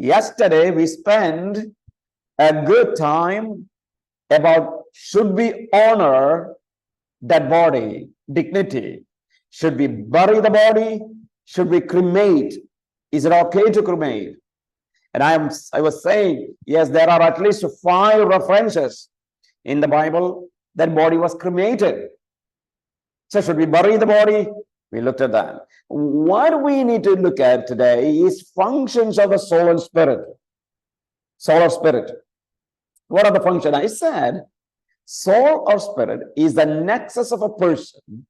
Yesterday, we spent a good time about should we honor that body, dignity? Should we bury the body? Should we cremate? Is it okay to cremate? And I was saying, yes, there are at least 5 references in the Bible that body was cremated. So should we bury the body? We looked at that. What we need to look at today is functions of the soul and spirit. Soul or spirit. What are the functions? I said, soul or spirit is the nexus of a person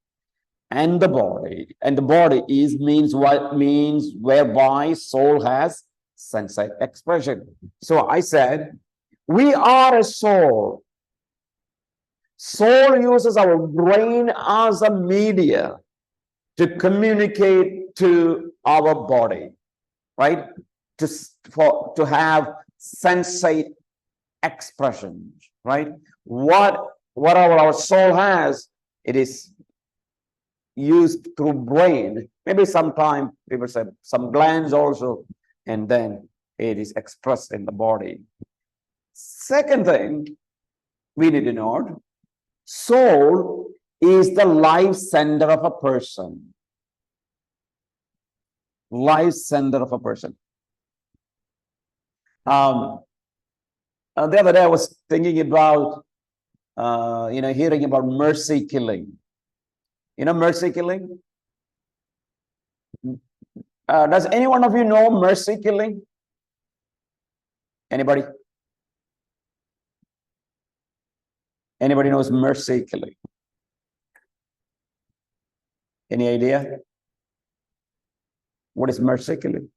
and the body. And the body means what means whereby soul has sensate expression. So I said, we are a soul. Soul uses our brain as a media to communicate to our body, right? To have sensate expressions, right? Whatever our soul has, it is used through brain. Maybe sometime people said some glands also, and then it is expressed in the body. Second thing we need to note, soul is the life center of a person. Life center of a person. The other day I was thinking about, hearing about mercy killing. You know mercy killing? Does any one of you know mercy killing? Anybody? Anybody knows mercy killing? Any idea? What is mercy killing?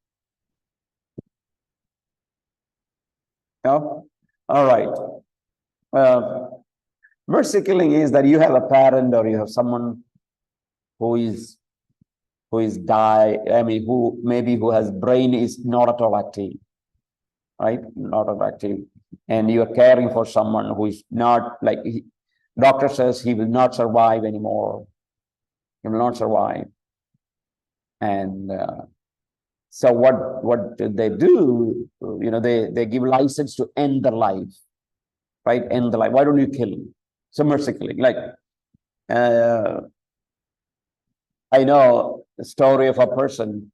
No? All right. Mercy killing is that you have a parent or you have someone who has brain is not at all active, right? Not at all active. And you are caring for someone who is not, like, doctor says he will not survive anymore. He will not survive. And so what they do, they give license to end the life, right? End the life. Why don't you kill him? So mercy killing. Like, I know the story of a person.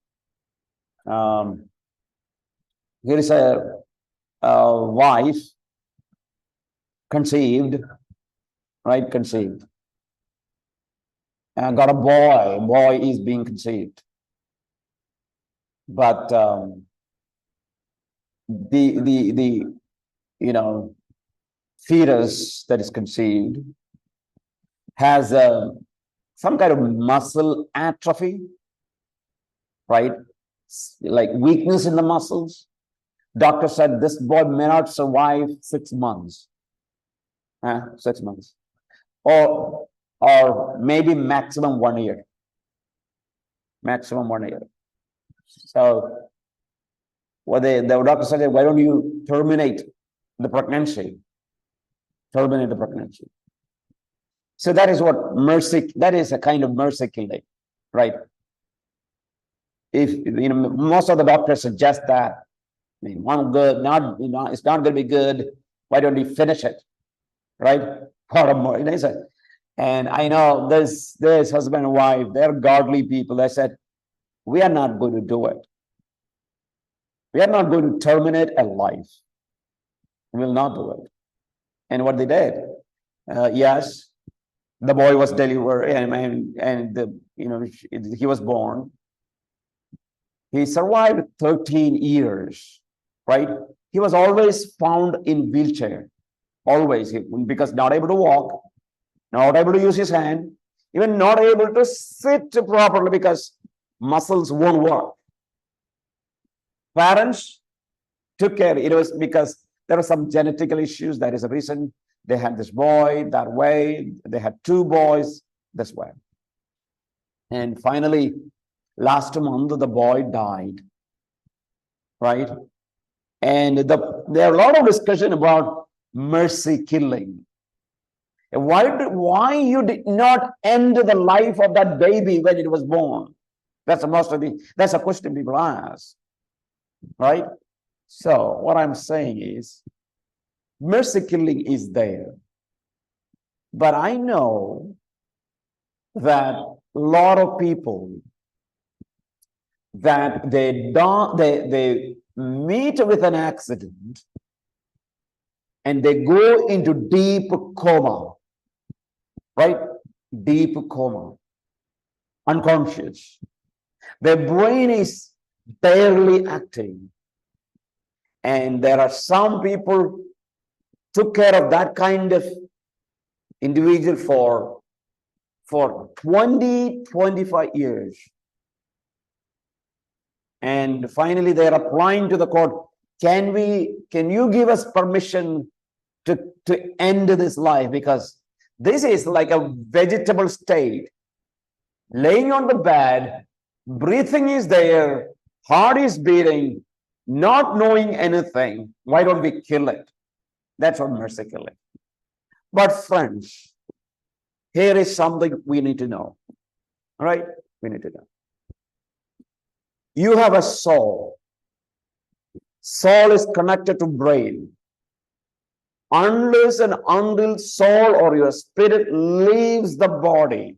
Here is a wife conceived, right? Conceived. And got a boy. Boy is being conceived. But the fetus that is conceived has some kind of muscle atrophy, right? Like weakness in the muscles. Doctor said this boy may not survive 6 months. 6 months. Or maybe maximum 1 year. Maximum 1 year. So the doctor said, why don't you terminate the pregnancy? Terminate the pregnancy. So that is what mercy, that is a kind of mercy killing, right? If most of the doctors suggest that, one good, it's not going to be good. Why don't you finish it, right? And I know this husband and wife, they're godly people. They said, we are not going to do it. We are not going to terminate a life. We will not do it. And what they did, yes, the boy was delivered, and he was born. He survived 13 years, right? He was always found in wheelchair, always, because not able to walk, not able to use his hand, even not able to sit properly because muscles won't work. Parents took care. It was because there were some genetical issues. That is the reason they had this boy that way. They had 2 boys this way. And finally, last month, the boy died, right? And there are a lot of discussion about mercy killing. Why you did not end the life of that baby when it was born? That's a question people ask, right? So what I'm saying is, mercy killing is there. But I know that a lot of people that they meet with an accident and they go into deep coma, right? Deep coma, unconscious. Their brain is barely acting. And there are some people took care of that kind of individual for 20, 25 years. And finally, they're applying to the court, can you give us permission to end this life? Because this is like a vegetable state. Laying on the bed, breathing is there, heart is beating, not knowing anything. Why don't we kill it? That's what mercy killing. But friends, here is something we need to know. All right? We need to know. You have a soul. Soul is connected to brain. Unless and until soul or your spirit leaves the body,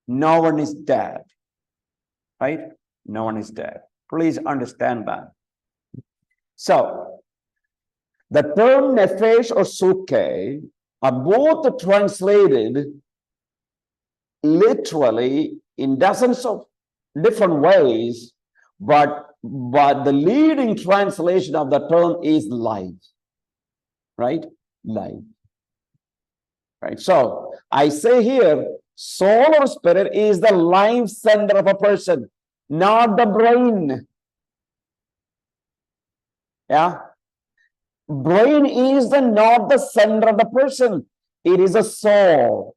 no one is dead. Right? No one is dead. Please understand that. So, the term nephesh or suke are both translated literally in dozens of different ways, but the leading translation of the term is life. Right? Life. Right? So, I say here, soul or spirit is the life center of a person, not the brain. Yeah? Brain is not the center of the person. It is a soul.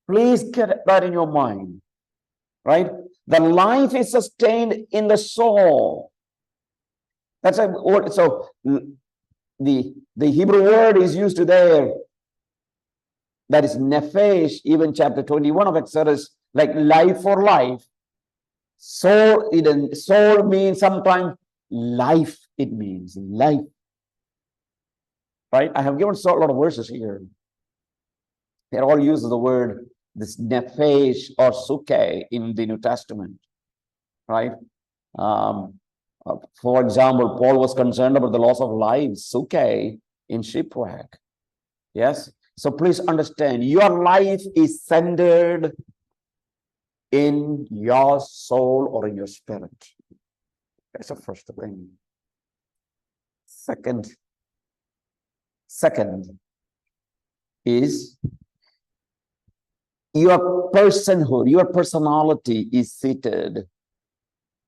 Please get that in your mind. Right? The life is sustained in the soul. That's a word. So the Hebrew word is used there. That is nephesh, even chapter 21 of Exodus, like life for life. Soul means sometimes life. It means life. Right? I have given a lot of verses here. They all use the word, this nephesh or suke in the New Testament. Right? For example, Paul was concerned about the loss of lives, suke, in shipwreck. Yes? So please understand, your life is centered in your soul or in your spirit. That's the first thing. Second is your personhood, your personality is seated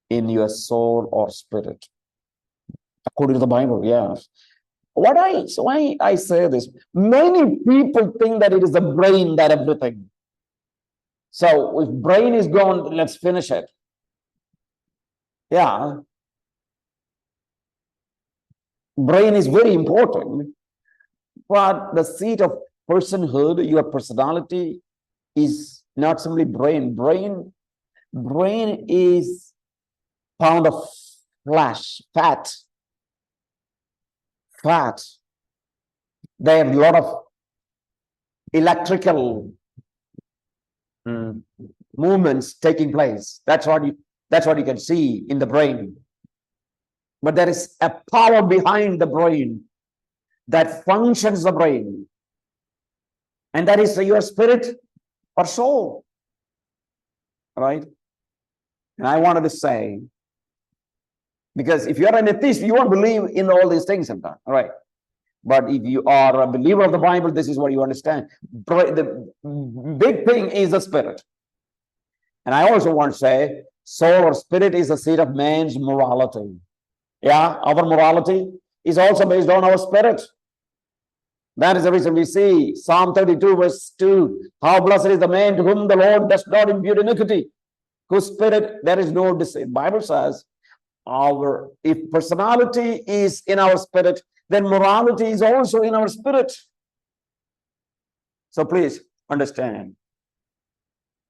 in your soul or spirit. According to the Bible, yes. Why I say this? Many people think that it is the brain that everything. So if brain is gone, let's finish it. Yeah. Brain is very important. But the seat of personhood, your personality, is not simply brain. Brain is pound of flesh, fat. There are a lot of electrical movements taking place. That's what you can see in the brain. But there is a power behind the brain that functions the brain. And that is your spirit or soul. Right? And I wanted to say, because if you're an atheist, you won't believe in all these things sometimes. All right. But if you are a believer of the Bible, this is what you understand. The big thing is the spirit. And I also want to say, soul or spirit is the seat of man's morality. Yeah, our morality is also based on our spirit. That is the reason we see Psalm 32 verse 2. How blessed is the man to whom the Lord does not impute iniquity, whose spirit there is no deceit. Bible says, if personality is in our spirit, then morality is also in our spirit. So please understand,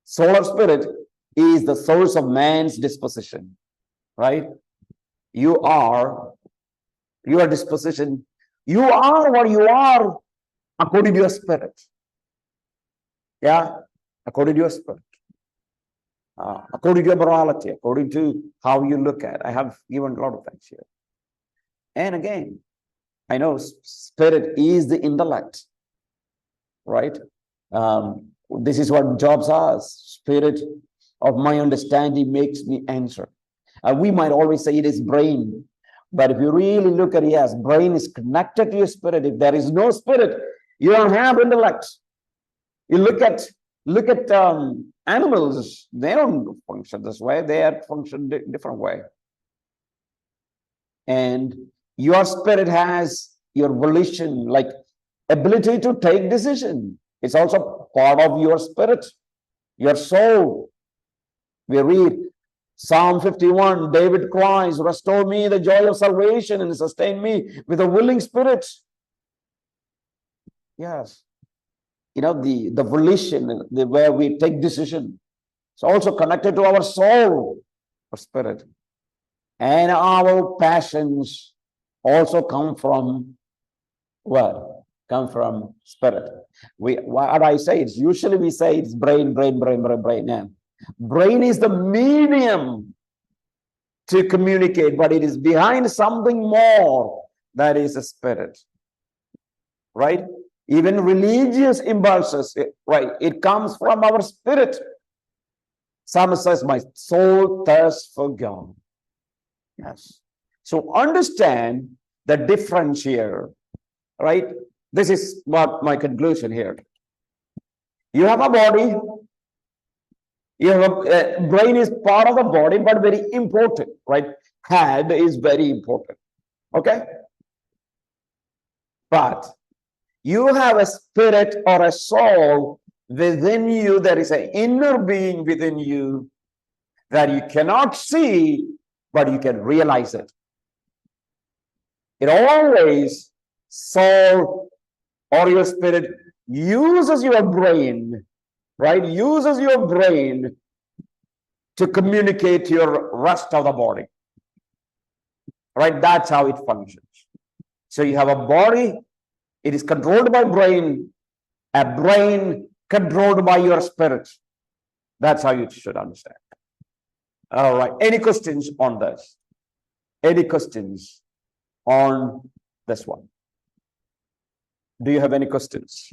soul or spirit is the source of man's disposition, right? You are your disposition. You are what you are according to your spirit. Yeah, according to your spirit. According to your morality, according to how you look at. I have given a lot of things here. And again, I know spirit is the intellect, right? This is what Job says. Spirit of my understanding makes me answer. We might always say it is brain, but if you really look at it, yes, brain is connected to your spirit. If there is no spirit, you don't have intellect. You look at animals; they don't function this way. They function different way. And your spirit has your volition, like ability to take decision. It's also part of your spirit, your soul. We read Psalm 51, David cries, restore me the joy of salvation and sustain me with a willing spirit. Yes. You know, the volition, where we take decision, it's also connected to our soul, our spirit. And our passions also come from what? Come from spirit. What I say, it's usually we say it's brain. Yeah. Brain is the medium to communicate, but it is behind something more, that is a spirit. Right? Even religious impulses, right? It comes from our spirit. Psalmist says, my soul thirsts for God. Yes. So understand the difference here, right? This is what my conclusion here. You have a body. You have a brain is part of the body, but very important, right? Head is very important. Okay? But you have a spirit or a soul within you. There is an inner being within you that you cannot see, but you can realize it. It always, soul or your spirit uses your brain, right? Uses your brain to communicate to your rest of the body, right? That's how it functions. So you have a body, it is controlled by brain, a brain controlled by your spirit. That's how you should understand. All right. Any questions on this? Any questions on this one? Do you have any questions?